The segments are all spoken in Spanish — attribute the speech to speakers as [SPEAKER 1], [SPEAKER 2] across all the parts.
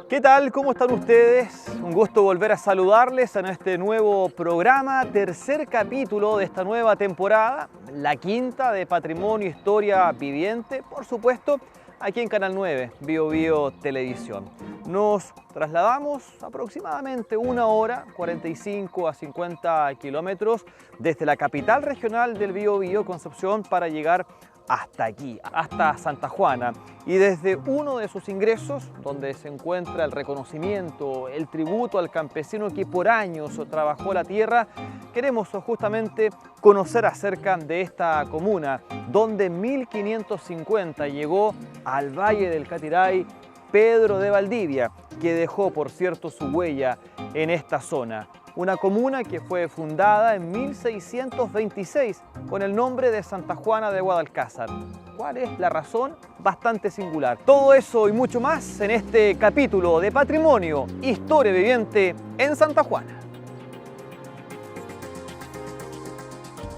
[SPEAKER 1] ¿Qué tal? ¿Cómo están ustedes? Un gusto volver a saludarles en este nuevo programa, tercer capítulo de esta nueva temporada, la quinta de Patrimonio Historia Viviente, por supuesto, aquí en Canal 9, Bio Bio Televisión. Nos trasladamos aproximadamente 1 hora, 45 a 50 kilómetros desde la capital regional del Bio Bio, Concepción, para llegar hasta aquí, hasta Santa Juana, y desde uno de sus ingresos, donde se encuentra el reconocimiento, el tributo al campesino que por años trabajó la tierra, queremos justamente conocer acerca de esta comuna, donde en 1550 llegó al Valle del Catiray Pedro de Valdivia, que dejó, por cierto, su huella en esta zona. Una comuna que fue fundada en 1626 con el nombre de Santa Juana de Guadalcázar. ¿Cuál es la razón? Bastante singular. Todo eso y mucho más en este capítulo de Patrimonio, Historia Viviente en Santa Juana.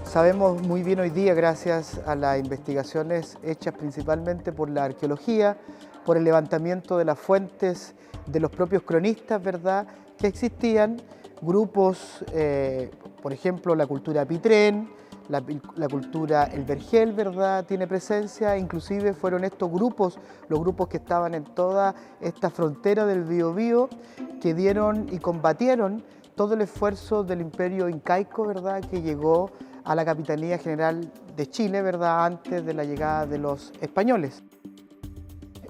[SPEAKER 2] Sabemos muy bien hoy día, gracias a las investigaciones hechas principalmente por la arqueología, por el levantamiento de las fuentes de los propios cronistas, ¿verdad?, que existían grupos, por ejemplo, la cultura Pitrén, la cultura El Vergel, ¿verdad?, tiene presencia. Inclusive fueron estos grupos, los grupos que estaban en toda esta frontera del Biobío, que dieron y combatieron todo el esfuerzo del imperio incaico, ¿verdad?, que llegó a la Capitanía General de Chile, ¿verdad?, antes de la llegada de los españoles.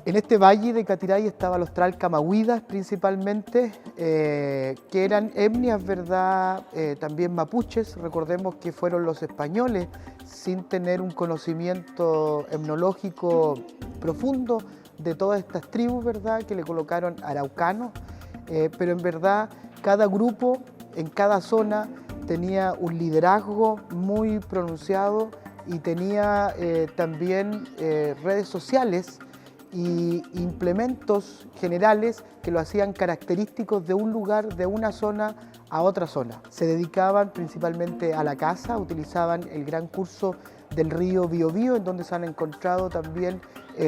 [SPEAKER 2] En este valle de Catiray estaban los tralcamahuidas principalmente, que eran etnias, ¿verdad?, también mapuches. Recordemos que fueron los españoles, sin tener un conocimiento etnológico profundo de todas estas tribus, ¿verdad?, que le colocaron araucanos, pero en verdad cada grupo en cada zona tenía un liderazgo muy pronunciado y tenía también redes sociales y implementos generales que lo hacían característicos de un lugar, de una zona a otra zona. Se dedicaban principalmente a la caza, utilizaban el gran curso del río Biobío, en donde se han encontrado también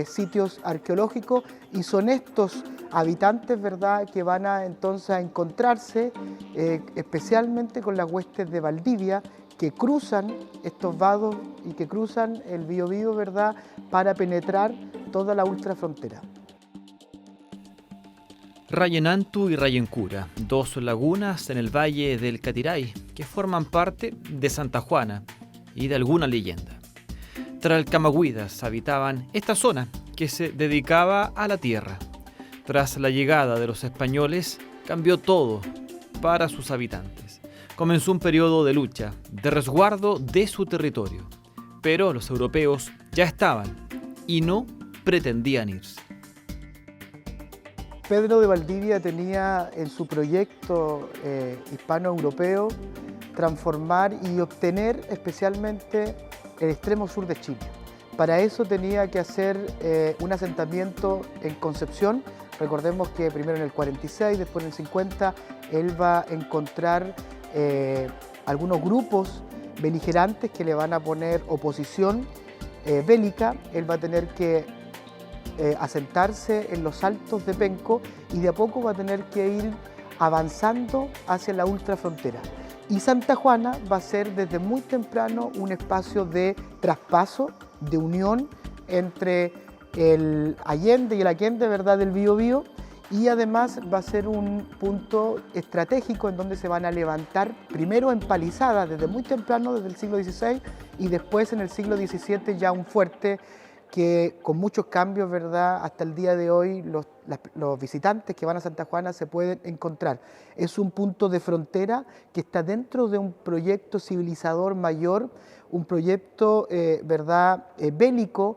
[SPEAKER 2] sitios arqueológicos, y son estos habitantes, ¿verdad?, que van a entonces a encontrarse especialmente con las huestes de Valdivia, que cruzan estos vados y que cruzan el Biobío, ¿verdad?, para penetrar toda la ultrafrontera.
[SPEAKER 1] Rayenantu y Rayencura, dos lagunas en el Valle del Catiray que forman parte de Santa Juana y de alguna leyenda. Tralcamahuidas habitaban esta zona que se dedicaba a la tierra. Tras la llegada de los españoles, cambió todo para sus habitantes. Comenzó un periodo de lucha, de resguardo de su territorio. Pero los europeos ya estaban y no pretendían irse.
[SPEAKER 2] Pedro de Valdivia tenía en su proyecto hispano-europeo transformar y obtener especialmente el extremo sur de Chile. Para eso tenía que hacer un asentamiento en Concepción. Recordemos que primero en el 46, después en el 50, él va a encontrar algunos grupos beligerantes que le van a poner oposición bélica. Él va a tener que asentarse en los altos de Penco y de a poco va a tener que ir avanzando hacia la ultrafrontera. Y Santa Juana va a ser desde muy temprano un espacio de traspaso, de unión entre el Allende y el Aquende, ¿verdad?, del Biobío, y además va a ser un punto estratégico en donde se van a levantar primero empalizadas desde muy temprano, desde el siglo XVI, y después en el siglo XVII ya un fuerte que con muchos cambios, ¿verdad?, hasta el día de hoy los visitantes que van a Santa Juana se pueden encontrar. Es un punto de frontera que está dentro de un proyecto civilizador mayor, un proyecto ¿verdad?, bélico,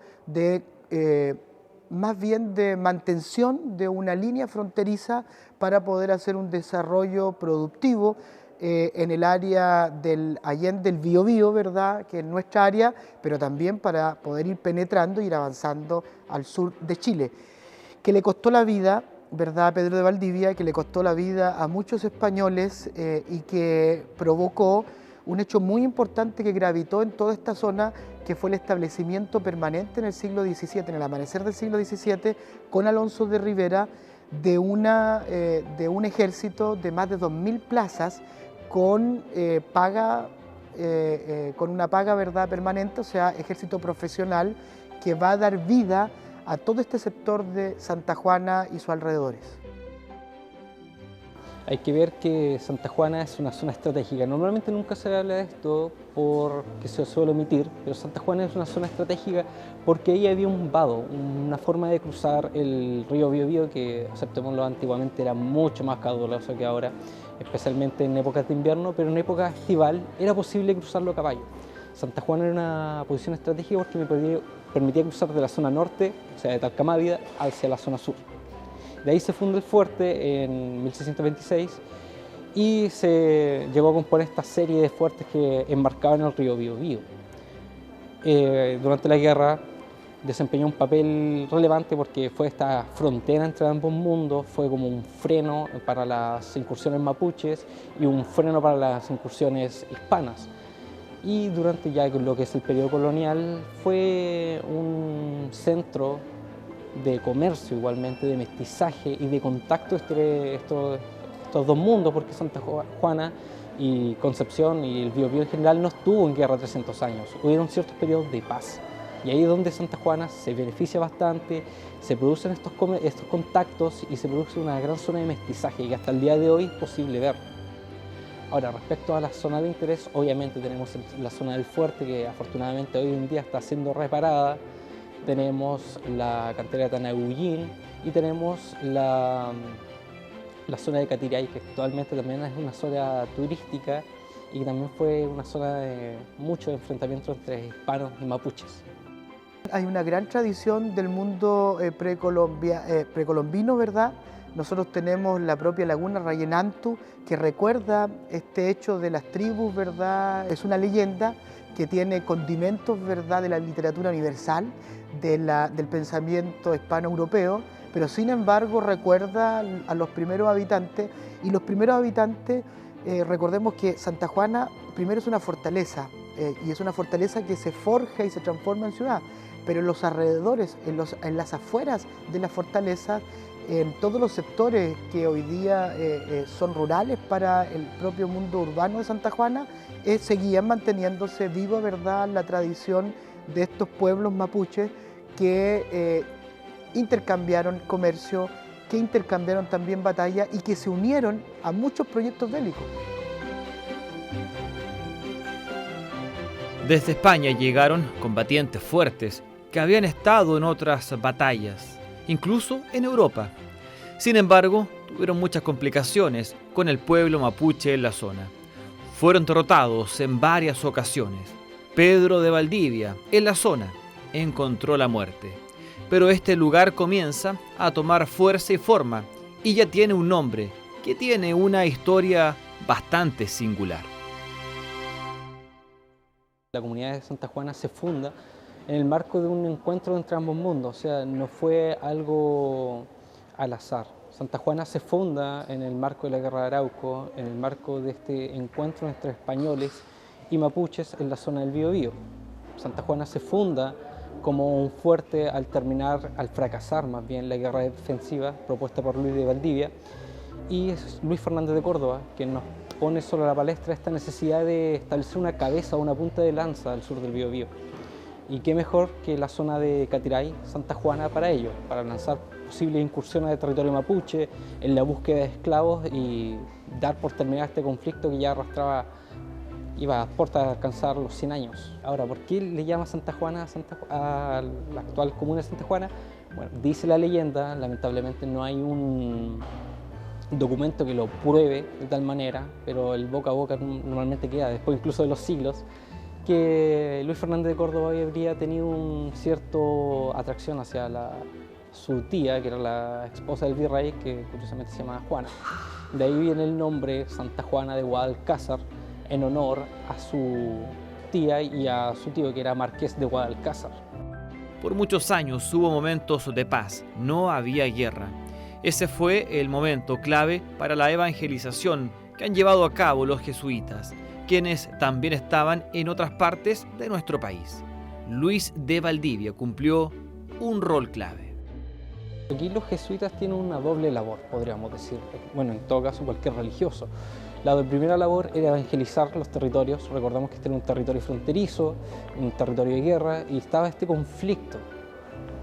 [SPEAKER 2] más bien de mantención de una línea fronteriza para poder hacer un desarrollo productivo en el área del Allende del Biobío, ¿verdad?, que es nuestra área, pero también para poder ir penetrando e ir avanzando al sur de Chile, que le costó la vida, ¿verdad?, a Pedro de Valdivia, que le costó la vida a muchos españoles y que provocó un hecho muy importante que gravitó en toda esta zona, que fue el establecimiento permanente en el siglo XVII, en el amanecer del siglo XVII, con Alonso de Rivera, de un ejército de más de 2.000 plazas con con una paga, ¿verdad?, permanente, o sea, ejército profesional que va a dar vida a todo este sector de Santa Juana y sus alrededores.
[SPEAKER 3] Hay que ver que Santa Juana es una zona estratégica. Normalmente nunca se habla de esto porque se suele omitir, pero Santa Juana es una zona estratégica porque ahí había un vado, una forma de cruzar el río Biobío que, aceptémoslo, antiguamente era mucho más caudaloso que ahora, especialmente en épocas de invierno, pero en época estival era posible cruzarlo a caballo. Santa Juana era una posición estratégica porque me permitía cruzar de la zona norte, o sea, de Talcamávida, hacia la zona sur. De ahí se funda el fuerte en 1626 y se llegó a componer esta serie de fuertes que embarcaban el río Biobío. Durante la guerra desempeñó un papel relevante porque fue esta frontera entre ambos mundos, fue como un freno para las incursiones mapuches y un freno para las incursiones hispanas. Y durante ya lo que es el periodo colonial fue un centro de comercio igualmente, de mestizaje y de contacto entre estos dos mundos, porque Santa Juana y Concepción y el Biobío en general no estuvo en guerra 300 años, hubieron ciertos periodos de paz. Y ahí es donde Santa Juana se beneficia bastante, se producen estos contactos y se produce una gran zona de mestizaje que hasta el día de hoy es posible ver. Ahora, respecto a la zona de interés, obviamente tenemos la zona del fuerte que afortunadamente hoy en día está siendo reparada. Tenemos la cantera de Tanagüillín y tenemos la zona de Catiray, que actualmente también es una zona turística y que también fue una zona de mucho enfrentamiento entre hispanos y mapuches.
[SPEAKER 2] Hay una gran tradición del mundo precolombino, ¿verdad? Nosotros tenemos la propia laguna Rayenantu, que recuerda este hecho de las tribus, ¿verdad? Es una leyenda que tiene condimentos, ¿verdad?, de la literatura universal, del pensamiento hispano-europeo, pero sin embargo recuerda a los primeros habitantes, y los primeros habitantes, recordemos que Santa Juana primero es una fortaleza, y es una fortaleza que se forja y se transforma en ciudad, pero en los alrededores, en las afueras de la fortaleza, en todos los sectores que hoy día son rurales para el propio mundo urbano de Santa Juana, seguían manteniéndose viva, ¿verdad?, la tradición de estos pueblos mapuches que intercambiaron comercio, que intercambiaron también batalla y que se unieron a muchos proyectos bélicos.
[SPEAKER 1] Desde España llegaron combatientes fuertes que habían estado en otras batallas, incluso en Europa. Sin embargo, tuvieron muchas complicaciones con el pueblo mapuche en la zona. Fueron derrotados en varias ocasiones. Pedro de Valdivia, en la zona, encontró la muerte. Pero este lugar comienza a tomar fuerza y forma, y ya tiene un nombre, que tiene una historia bastante singular.
[SPEAKER 3] La comunidad de Santa Juana se funda en el marco de un encuentro entre ambos mundos, o sea, no fue algo al azar. Santa Juana se funda en el marco de la Guerra de Arauco, en el marco de este encuentro entre españoles y mapuches en la zona del Biobío. Santa Juana se funda como un fuerte al fracasar más bien la guerra defensiva propuesta por Luis de Valdivia, y es Luis Fernández de Córdoba quien nos pone sobre la palestra esta necesidad de establecer una cabeza o una punta de lanza al sur del Biobío. Y qué mejor que la zona de Catiray, Santa Juana, para ello, para lanzar posibles incursiones de territorio mapuche en la búsqueda de esclavos y dar por terminar este conflicto que ya iba a puertas a alcanzar los 100 años. Ahora, ¿por qué le llama Santa Juana a la actual comuna de Santa Juana? Bueno, dice la leyenda, lamentablemente no hay un documento que lo pruebe de tal manera, pero el boca a boca normalmente queda, después incluso de los siglos, que Luis Fernández de Córdoba habría tenido un cierto atracción hacia su tía, que era la esposa del virrey, que curiosamente se llama Juana. De ahí viene el nombre Santa Juana de Guadalcázar, en honor a su tía y a su tío, que era marqués de Guadalcázar.
[SPEAKER 1] Por muchos años hubo momentos de paz, no había guerra. Ese fue el momento clave para la evangelización que han llevado a cabo los jesuitas, quienes también estaban en otras partes de nuestro país. Luis de Valdivia cumplió un rol clave.
[SPEAKER 3] Aquí los jesuitas tienen una doble labor, podríamos decir, bueno, en todo caso cualquier religioso. La primera labor era evangelizar los territorios. Recordamos que este era un territorio fronterizo, un territorio de guerra, y estaba este conflicto.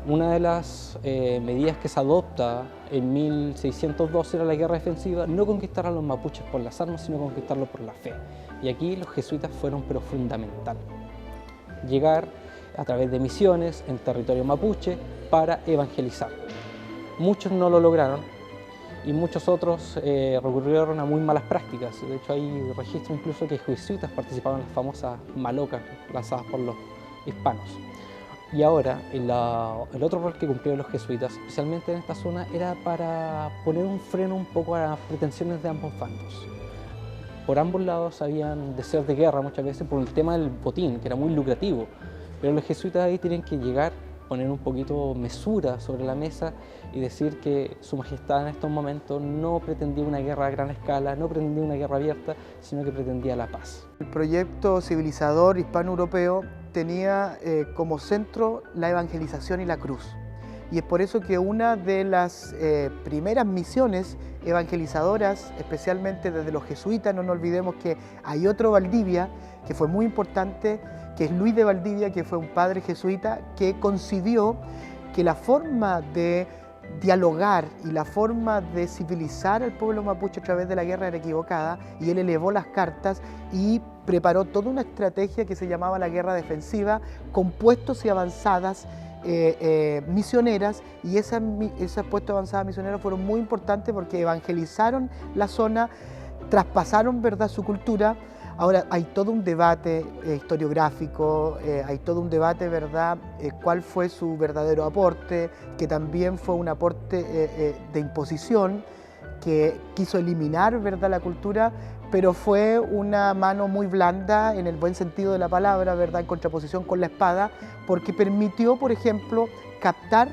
[SPEAKER 3] Una de las medidas que se adopta en 1602 era la guerra defensiva, no conquistar a los mapuches por las armas, sino conquistarlos por la fe. Y aquí los jesuitas fueron pero fundamental. Llegar a través de misiones en territorio mapuche para evangelizar. Muchos no lo lograron y muchos otros recurrieron a muy malas prácticas. De hecho, hay registros incluso que jesuitas participaban en las famosas malocas lanzadas por los hispanos. Y ahora, el otro rol que cumplieron los jesuitas, especialmente en esta zona, era para poner un freno un poco a las pretensiones de ambos bandos. Por ambos lados habían deseos de guerra muchas veces por el tema del botín, que era muy lucrativo. Pero los jesuitas ahí tienen que llegar, poner un poquito mesura sobre la mesa y decir que su majestad en estos momentos no pretendía una guerra a gran escala, no pretendía una guerra abierta, sino que pretendía la paz.
[SPEAKER 2] El proyecto civilizador hispano-europeo tenía como centro la evangelización y la cruz. Y es por eso que una de las primeras misiones evangelizadoras, especialmente desde los jesuitas, no nos olvidemos que hay otro Valdivia, que fue muy importante, que es Luis de Valdivia, que fue un padre jesuita, que concibió que la forma de dialogar y la forma de civilizar al pueblo mapuche a través de la guerra era equivocada, y él elevó las cartas y preparó toda una estrategia que se llamaba la guerra defensiva, con puestos y avanzadas misioneras, y esas puestos y avanzadas misioneras fueron muy importantes porque evangelizaron la zona, traspasaron, ¿verdad?, su cultura. Ahora hay todo un debate historiográfico, hay todo un debate, ¿verdad?, cuál fue su verdadero aporte, que también fue un aporte de imposición, que quiso eliminar, ¿verdad?, la cultura, pero fue una mano muy blanda en el buen sentido de la palabra, ¿verdad?, en contraposición con la espada, porque permitió, por ejemplo, captar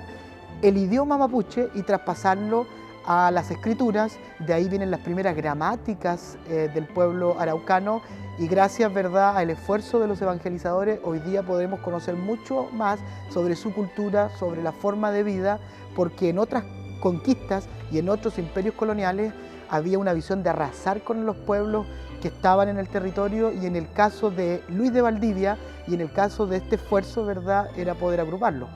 [SPEAKER 2] el idioma mapuche y traspasarlo a las escrituras. De ahí vienen las primeras gramáticas del pueblo araucano, y gracias, ¿verdad?, al esfuerzo de los evangelizadores, hoy día podemos conocer mucho más sobre su cultura, sobre la forma de vida, porque en otras conquistas y en otros imperios coloniales había una visión de arrasar con los pueblos que estaban en el territorio, y en el caso de Luis de Valdivia y en el caso de este esfuerzo, ¿verdad?, era poder agruparlo.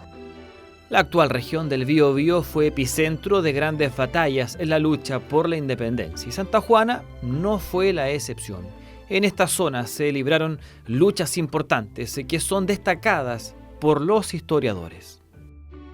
[SPEAKER 1] La actual región del Biobío fue epicentro de grandes batallas en la lucha por la independencia, y Santa Juana no fue la excepción. En esta zona se libraron luchas importantes que son destacadas por los historiadores.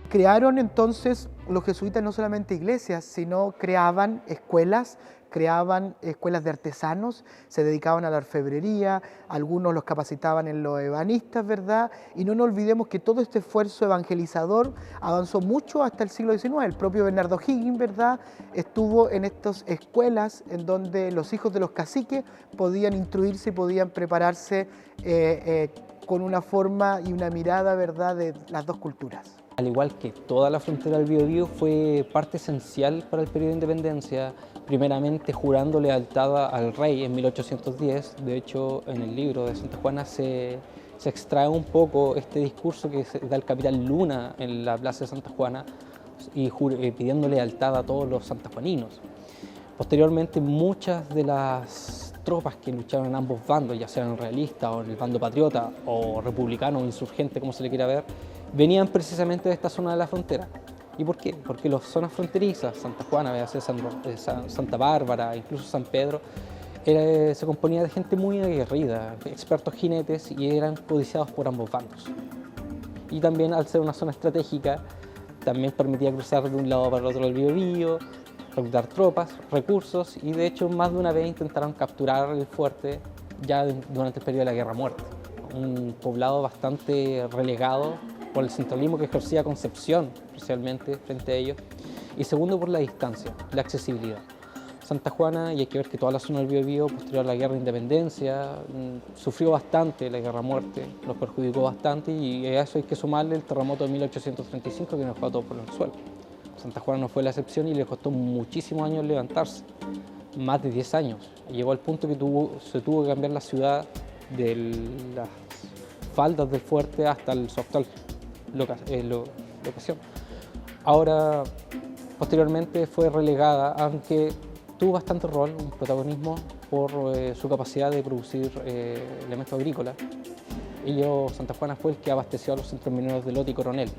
[SPEAKER 2] Crearon entonces los jesuitas no solamente iglesias, sino creaban escuelas de artesanos, se dedicaban a la orfebrería, algunos los capacitaban en los ebanistas, ¿verdad? Y no nos olvidemos que todo este esfuerzo evangelizador avanzó mucho hasta el siglo XIX. El propio Bernardo Higgins, ¿verdad?, estuvo en estas escuelas en donde los hijos de los caciques podían instruirse y podían prepararse con una forma y una mirada, ¿verdad?, de las dos culturas.
[SPEAKER 3] Al igual que toda la frontera del Biobío, fue parte esencial para el periodo de independencia, primeramente jurando lealtad al rey en 1810. De hecho, en el libro de Santa Juana se extrae un poco este discurso que da el capitán Luna en la plaza de Santa Juana, y pidiendo lealtad a todos los santajuaninos. Posteriormente, muchas de las tropas que lucharon en ambos bandos, ya sean realistas o en el bando patriota o republicano o insurgente, como se le quiera ver, venían precisamente de esta zona de la frontera. ¿Y por qué? Porque las zonas fronterizas, Santa Juana, Santa Bárbara, incluso San Pedro, se componía de gente muy aguerrida, expertos jinetes, y eran codiciados por ambos bandos. Y también, al ser una zona estratégica, también permitía cruzar de un lado para el otro del Biobío, reclutar tropas, recursos, y de hecho más de una vez intentaron capturar el fuerte ya durante el periodo de la Guerra Muerta. Un poblado bastante relegado por el centralismo que ejercía Concepción, especialmente frente a ellos, y segundo por la distancia, la accesibilidad. Santa Juana, y hay que ver que toda la zona del Biobío, posterior a la Guerra de Independencia, sufrió bastante la Guerra Muerte, los perjudicó bastante, y a eso hay que sumarle el terremoto de 1835 que nos dejó a todos por el suelo. Santa Juana no fue la excepción y le costó muchísimos años levantarse, más de 10 años. Llegó al punto que se tuvo que cambiar la ciudad de las faldas del fuerte hasta su actual locación. Ahora, posteriormente fue relegada, aunque tuvo bastante rol, un protagonismo por su capacidad de producir elementos agrícolas. Santa Juana fue el que abasteció a los centros mineros de Lota y Coronel.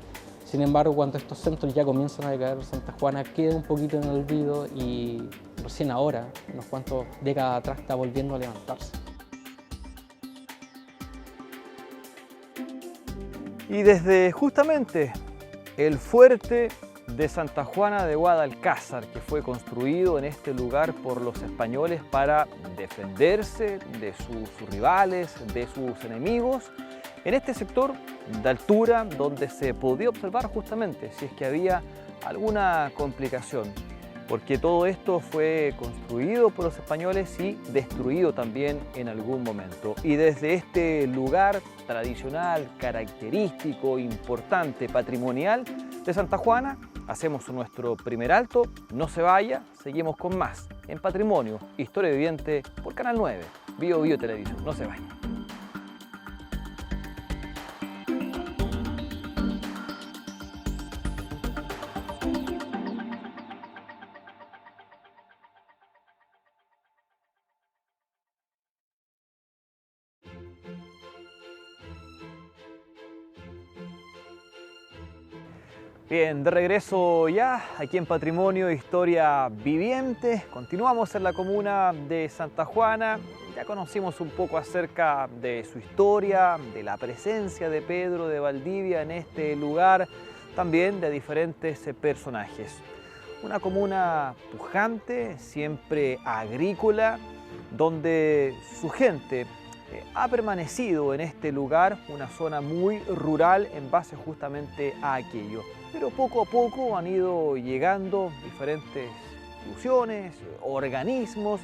[SPEAKER 3] Sin embargo, cuando estos centros ya comienzan a decaer, Santa Juana queda un poquito en el olvido y recién ahora, unos cuantos décadas atrás, está volviendo a levantarse.
[SPEAKER 1] Y desde justamente el fuerte de Santa Juana de Guadalcázar, que fue construido en este lugar por los españoles para defenderse de sus rivales, de sus enemigos, en este sector de altura donde se podía observar justamente si es que había alguna complicación, porque todo esto fue construido por los españoles y destruido también en algún momento. Y desde este lugar tradicional, característico, importante, patrimonial de Santa Juana, hacemos nuestro primer alto. No se vaya, seguimos con más en Patrimonio, Historia Viviente por Canal 9, Bio Bio Televisión. No se vaya. Bien, de regreso ya aquí en Patrimonio Historia Viviente. Continuamos en la comuna de Santa Juana. Ya conocimos un poco acerca de su historia, de la presencia de Pedro de Valdivia en este lugar, también de diferentes personajes. Una comuna pujante, siempre agrícola, donde su gente ha permanecido en este lugar, una zona muy rural en base justamente a aquello. Pero poco a poco han ido llegando diferentes instituciones, organismos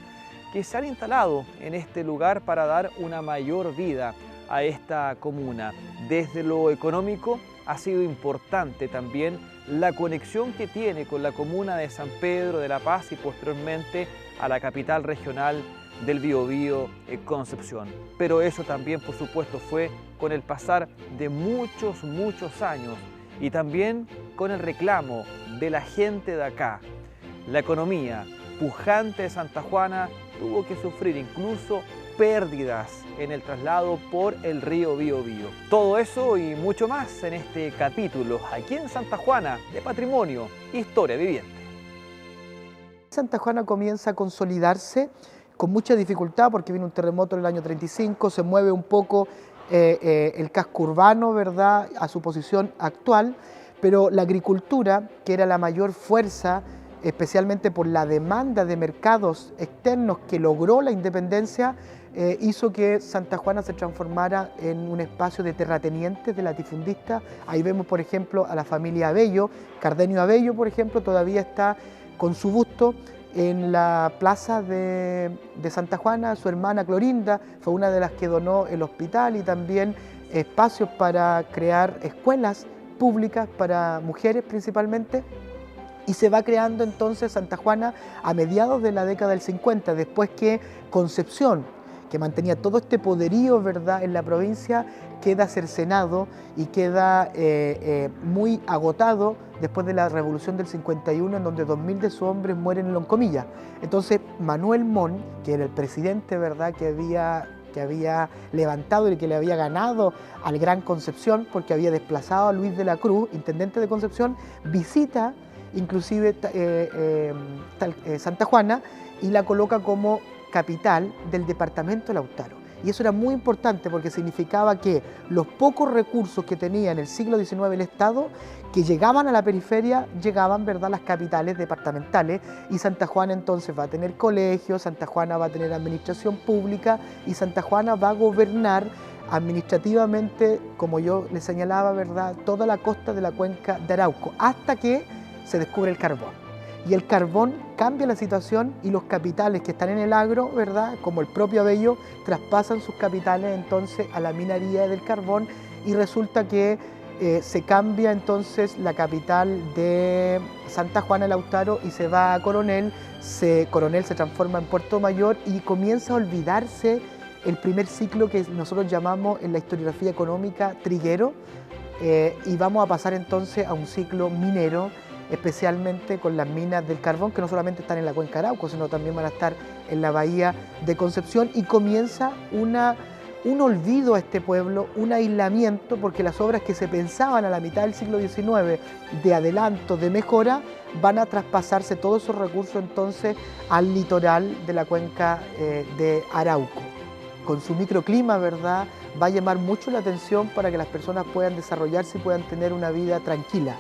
[SPEAKER 1] que se han instalado en este lugar para dar una mayor vida a esta comuna. Desde lo económico ha sido importante también la conexión que tiene con la comuna de San Pedro de la Paz y posteriormente a la capital regional del Biobío, Concepción. Pero eso también, por supuesto, fue con el pasar de muchos años y también con el reclamo de la gente de acá. La economía pujante de Santa Juana tuvo que sufrir incluso pérdidas en el traslado por el río Biobío. Todo eso y mucho más en este capítulo, aquí en Santa Juana, de Patrimonio, Historia Viviente.
[SPEAKER 2] Santa Juana comienza a consolidarse con mucha dificultad porque viene un terremoto en el año 35, se mueve un poco el casco urbano, ¿verdad?, a su posición actual, pero la agricultura, que era la mayor fuerza, especialmente por la demanda de mercados externos que logró la independencia, hizo que Santa Juana se transformara en un espacio de terratenientes, de latifundistas. Ahí vemos, por ejemplo, a la familia Abello. Cardenio Abello, por ejemplo, todavía está con su busto en la plaza de Santa Juana. Su hermana Clorinda fue una de las que donó el hospital y también espacios para crear escuelas públicas para mujeres principalmente. Y se va creando entonces Santa Juana a mediados de la década del 50, después que Concepción, que mantenía todo este poderío, ¿verdad?, en la provincia, queda cercenado y queda muy agotado después de la Revolución del 51, en donde 2000 de sus hombres mueren en Loncomilla. Entonces Manuel Montt, que era el presidente, ¿verdad?, que había levantado y que le había ganado al Gran Concepción, porque había desplazado a Luis de la Cruz, intendente de Concepción, visita inclusive Santa Juana y la coloca como capital del departamento de Lautaro. Y eso era muy importante porque significaba que los pocos recursos que tenía en el siglo XIX el Estado, que llegaban a la periferia, llegaban, ¿verdad?, a las capitales departamentales, y Santa Juana entonces va a tener colegios, Santa Juana va a tener administración pública y Santa Juana va a gobernar administrativamente, como yo le señalaba, ¿verdad?, toda la costa de la cuenca de Arauco, hasta que se descubre el carbón. Y el carbón cambia la situación y los capitales que están en el agro, ¿verdad?, como el propio Abello, traspasan sus capitales entonces a la minería del carbón y resulta que se cambia entonces la capital de Santa Juana de Lautaro y se va a Coronel. Coronel se transforma en Puerto Mayor y comienza a olvidarse el primer ciclo que nosotros llamamos en la historiografía económica triguero, y vamos a pasar entonces a un ciclo minero especialmente con las minas del carbón, que no solamente están en la cuenca Arauco, sino también van a estar en la bahía de Concepción, y comienza un olvido a este pueblo, un aislamiento, porque las obras que se pensaban a la mitad del siglo XIX de adelanto, de mejora, van a traspasarse todos esos recursos entonces al litoral de la cuenca de Arauco. Con su microclima, ¿verdad?, va a llamar mucho la atención para que las personas puedan desarrollarse y puedan tener una vida tranquila.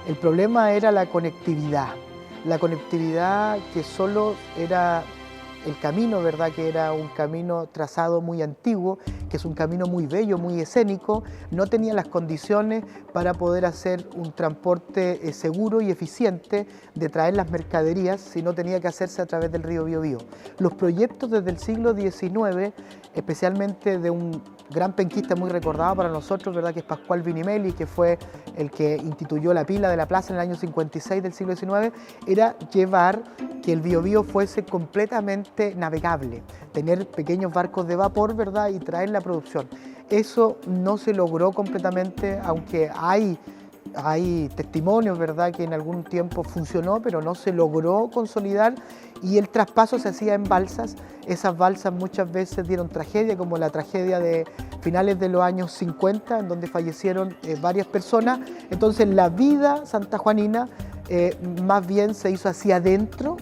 [SPEAKER 2] El problema era la conectividad que solo era el camino, ¿verdad?, que era un camino trazado muy antiguo, que es un camino muy bello, muy escénico, no tenía las condiciones para poder hacer un transporte seguro y eficiente de traer las mercaderías, sino tenía que hacerse a través del río Biobío. Los proyectos desde el siglo XIX, especialmente de un gran penquista muy recordado para nosotros, ¿verdad?, que es Pascual Vinimeli, que fue el que instituyó la pila de la plaza en el año 56 del siglo XIX, era llevar que el Biobío fuese completamente navegable, tener pequeños barcos de vapor, ¿verdad?, y traer la producción. Eso no se logró completamente, aunque hay testimonios, ¿verdad?, que en algún tiempo funcionó, pero no se logró consolidar, y el traspaso se hacía en balsas. Esas balsas muchas veces dieron tragedia, como la tragedia de finales de los años 50, en donde fallecieron varias personas. Entonces la vida santajuanina más bien se hizo hacia adentro,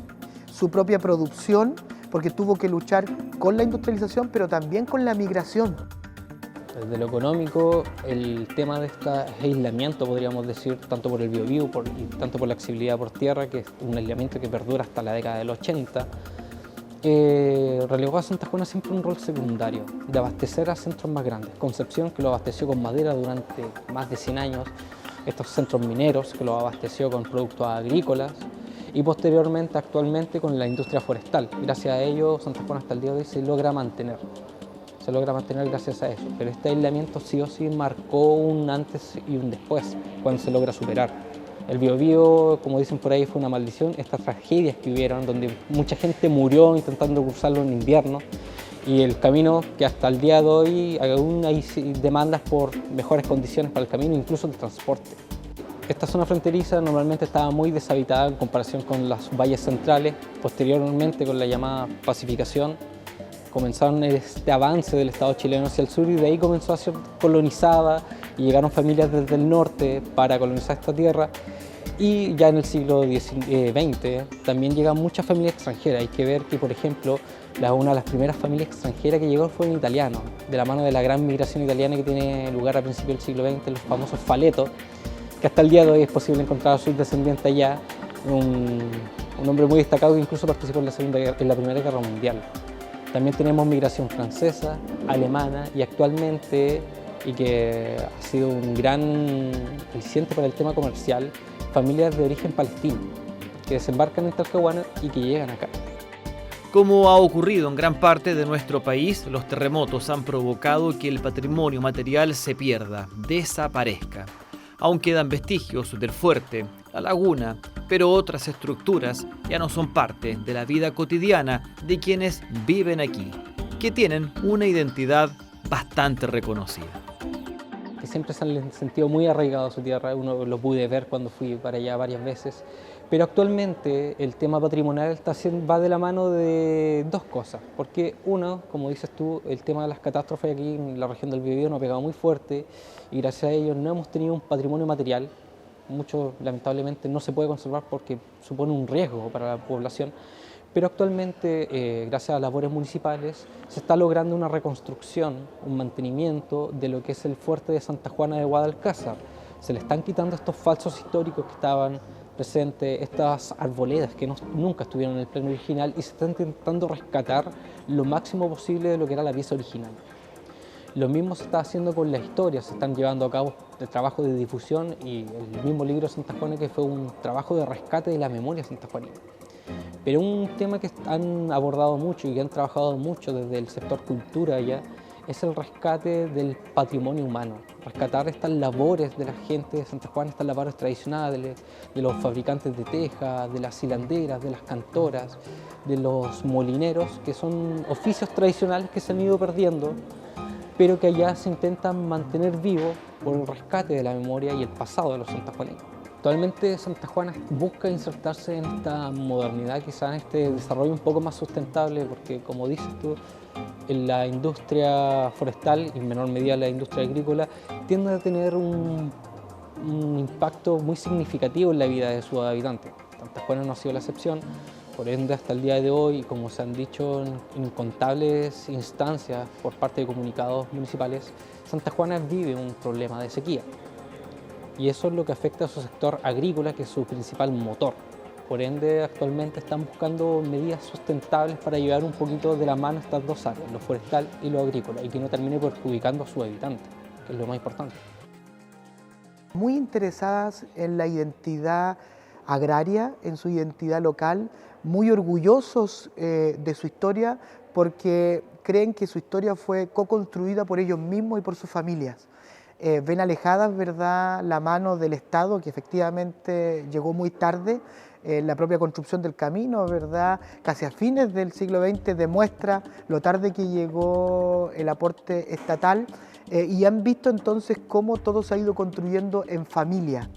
[SPEAKER 2] su propia producción, porque tuvo que luchar con la industrialización, pero también con la migración.
[SPEAKER 3] Desde lo económico, el tema de este aislamiento, podríamos decir, tanto por el Biobío y tanto por la accesibilidad por tierra, que es un aislamiento que perdura hasta la década del 80, relegó a Santa Juana siempre un rol secundario, de abastecer a centros más grandes. Concepción, que lo abasteció con madera durante más de 100 años, estos centros mineros, que lo abasteció con productos agrícolas, y posteriormente, actualmente, con la industria forestal. Gracias a ello, Santa Juana hasta el día de hoy se logra mantener gracias a eso, pero este aislamiento sí o sí marcó un antes y un después, cuando se logra superar. El Biobío, como dicen por ahí, fue una maldición, estas tragedias que hubieron, donde mucha gente murió intentando cruzarlo en invierno, y el camino que hasta el día de hoy aún hay demandas por mejores condiciones para el camino, incluso el transporte. Esta zona fronteriza normalmente estaba muy deshabitada en comparación con las valles centrales. Posteriormente, con la llamada pacificación, comenzaron este avance del Estado chileno hacia el sur, y de ahí comenzó a ser colonizada, y llegaron familias desde el norte para colonizar esta tierra. Y ya en el siglo XX también llegan muchas familias extranjeras. Hay que ver que, por ejemplo, una de las primeras familias extranjeras que llegó fue un italiano, de la mano de la gran migración italiana que tiene lugar a principios del siglo XX, los famosos faletos, que hasta el día de hoy es posible encontrar a sus descendientes allá, un hombre muy destacado que incluso participó en la Primera Guerra Mundial. También tenemos migración francesa, alemana, y actualmente, y que ha sido un gran aliciente para el tema comercial, familias de origen palestino, que desembarcan en Talcahuano y que llegan acá.
[SPEAKER 1] Como ha ocurrido en gran parte de nuestro país, los terremotos han provocado que el patrimonio material se pierda, desaparezca. Aún quedan vestigios del fuerte, la laguna, pero otras estructuras ya no son parte de la vida cotidiana de quienes viven aquí, que tienen una identidad bastante reconocida.
[SPEAKER 3] Que siempre se han sentido muy arraigados a su tierra, uno lo pude ver cuando fui para allá varias veces, pero actualmente el tema patrimonial va de la mano de dos cosas, porque uno, como dices tú, el tema de las catástrofes aquí en la región del Biobío nos ha pegado muy fuerte, y gracias a ello no hemos tenido un patrimonio material. Mucho lamentablemente no se puede conservar porque supone un riesgo para la población, pero actualmente, gracias a labores municipales, se está logrando una reconstrucción, un mantenimiento de lo que es el fuerte de Santa Juana de Guadalcázar. Se le están quitando estos falsos históricos que estaban presentes, estas arboledas que nunca estuvieron en el plano original, y se está intentando rescatar lo máximo posible de lo que era la pieza original. Lo mismo se está haciendo con la historia, se están llevando a cabo el trabajo de difusión, y el mismo libro de Santa Juana, que fue un trabajo de rescate de la memoria santajuanina. Pero un tema que han abordado mucho y que han trabajado mucho desde el sector cultura ya, es el rescate del patrimonio humano, rescatar estas labores de la gente de Santa Juana, estas labores tradicionales, de los fabricantes de teja, de las hilanderas, de las cantoras, de los molineros, que son oficios tradicionales que se han ido perdiendo, pero que allá se intentan mantener vivos por el rescate de la memoria y el pasado de los santajuaneños. Actualmente Santa Juana busca insertarse en esta modernidad, quizás en este desarrollo un poco más sustentable, porque como dices tú, en la industria forestal y en menor medida la industria agrícola tiende a tener un impacto muy significativo en la vida de sus habitantes. Santa Juana no ha sido la excepción, por ende hasta el día de hoy, como se han dicho en incontables instancias por parte de comunicados municipales, Santa Juana vive un problema de sequía. Y eso es lo que afecta a su sector agrícola, que es su principal motor. Por ende, actualmente están buscando medidas sustentables para llevar un poquito de la mano estas dos áreas, lo forestal y lo agrícola, y que no termine perjudicando a sus habitantes, que es lo más importante.
[SPEAKER 2] Muy interesadas en la identidad agraria, en su identidad local, muy orgullosos de su historia porque creen que su historia fue co-construida por ellos mismos y por sus familias. Ven alejadas, ¿verdad?, la mano del Estado, que efectivamente llegó muy tarde. La propia construcción del camino, ¿verdad?, casi a fines del siglo XX demuestra lo tarde que llegó el aporte estatal, y han visto entonces cómo todo se ha ido construyendo en familia.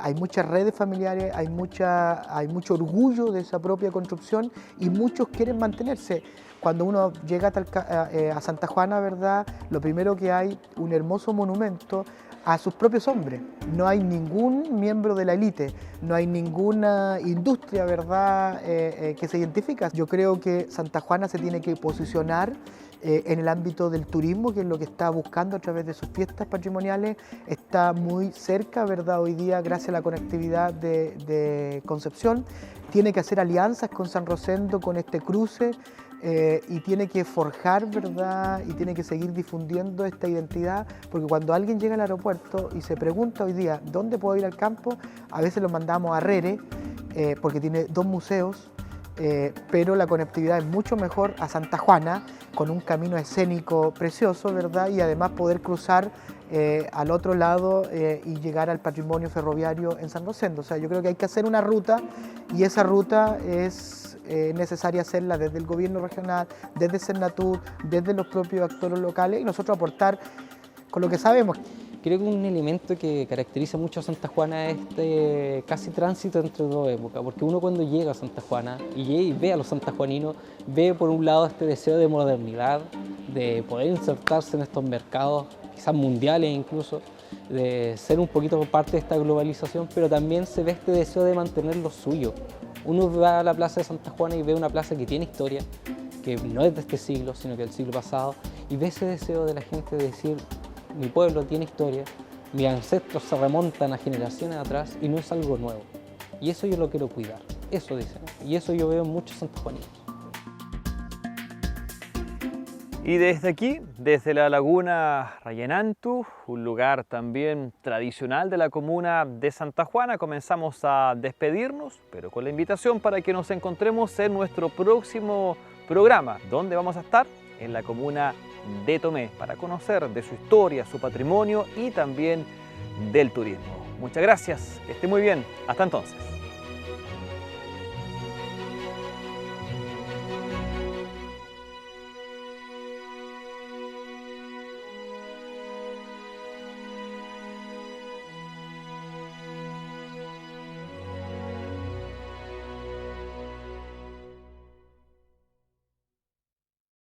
[SPEAKER 2] Hay muchas redes familiares, hay mucho orgullo de esa propia construcción y muchos quieren mantenerse. Cuando uno llega a Santa Juana, ¿verdad?, lo primero que hay, un hermoso monumento a sus propios hombres. No hay ningún miembro de la élite, no hay ninguna industria, ¿verdad?, que se identifica. Yo creo que Santa Juana se tiene que posicionar en el ámbito del turismo, que es lo que está buscando a través de sus fiestas patrimoniales. Está muy cerca, ¿verdad?, hoy día, gracias a la conectividad de Concepción. Tiene que hacer alianzas con San Rosendo, con este cruce, y tiene que forjar, ¿verdad?, y tiene que seguir difundiendo esta identidad, porque cuando alguien llega al aeropuerto y se pregunta hoy día ¿dónde puedo ir al campo?, a veces lo mandamos a Rere, porque tiene 2 museos, pero la conectividad es mucho mejor a Santa Juana, con un camino escénico precioso, ¿verdad?, y además poder cruzar al otro lado y llegar al patrimonio ferroviario en San Rosendo. O sea, yo creo que hay que hacer una ruta, y esa ruta es necesaria hacerla desde el gobierno regional, desde Cernatur, desde los propios actores locales, y nosotros aportar con lo que sabemos.
[SPEAKER 3] Creo que un elemento que caracteriza mucho a Santa Juana es este casi tránsito entre dos épocas, porque uno cuando llega a Santa Juana y ve a los santajuaninos, ve por un lado este deseo de modernidad, de poder insertarse en estos mercados, quizás mundiales incluso, de ser un poquito parte de esta globalización, pero también se ve este deseo de mantener lo suyo. Uno va a la plaza de Santa Juana y ve una plaza que tiene historia, que no es de este siglo, sino que del siglo pasado, y ve ese deseo de la gente de decir: mi pueblo tiene historia, mis ancestros se remontan a generaciones atrás y no es algo nuevo. Y eso yo lo quiero cuidar, eso dicen, y eso yo veo en muchos santajuaninos.
[SPEAKER 1] Y desde aquí, desde la laguna Rayenantu, un lugar también tradicional de la comuna de Santa Juana, comenzamos a despedirnos, pero con la invitación para que nos encontremos en nuestro próximo programa, donde vamos a estar en la comuna de Tomé, para conocer de su historia, su patrimonio y también del turismo. Muchas gracias, que esté muy bien, hasta entonces.